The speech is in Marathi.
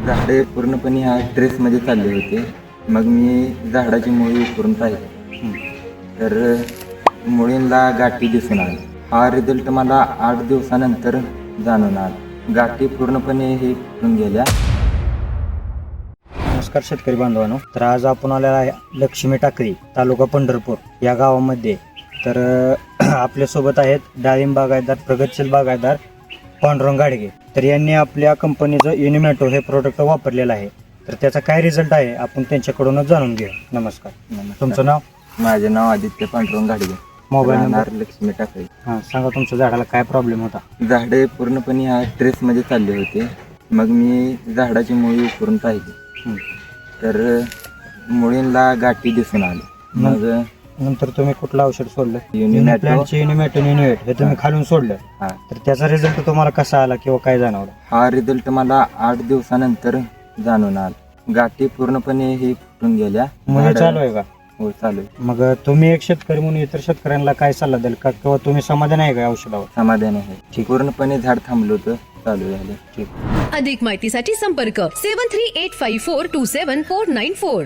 झाडे पूर्णपणे ह्या ट्रेसमध्ये चालले होते. मग मी झाडाची मुळी उकरून पाहिली तर मुळींना गाठी दिसून आली. हा रिझल्ट मला 8 दिवसानंतर जाणून आला. गाठी पूर्णपणे हे फुटून गेल्या. नमस्कार शेतकरी बांधवांनो. तर आज आपण आलेला आहे लक्ष्मी टाकळी, तालुका पंढरपूर या गावामध्ये. तर आपल्यासोबत आहेत डाळिंब बागायतदार, प्रगतशील बागायतदार पांडुरंग गाडगे. तर यांनी आपल्या कंपनीचं युनिमॅटो हे प्रोडक्ट वापरलेलं आहे. तर त्याचा काय रिझल्ट आहे आपण त्यांच्याकडूनच जाणून घेऊ. नमस्कार. तुमचं नाव? माझे नाव आदित्य पांडुरंग गाडगे. मोबाईल राहणार नंबर? लक्ष्मी टाकळी. हां, सांगा तुमच्या झाडाला काय प्रॉब्लेम होता? झाडे पूर्णपणे ह्या ट्रेसमध्ये चालले होते. मग मी झाडाची मुळी उकरून पाहिली तर मुळींना गाठी दिसून आली. मग नंतर तुम्ही कुठलं औषध सोडलं? युनिमॅटो. युनिमॅटो हे तुम्ही खालून सोडलं. हा, तर त्याचा रिझल्ट तुम्हाला कसा आला किंवा काय जाणवलं? हा रिझल्ट मला 8 दिवसानंतर जाणून आला. गाठी पूर्णपणे हे फुटून गेल्या. मुळे चालू आहे का? हो, चालू आहे. मग तुम्ही एक शेतकरी म्हणून इतर शेतकऱ्यांना काय सल्ला द्याल का, किंवा तुम्ही समाधान आहे का औषधावर? समाधान आहे. पूर्णपणे झाड थांबलं होतं, चालू झालं. ठीक. अधिक माहितीसाठी संपर्क 7385427494.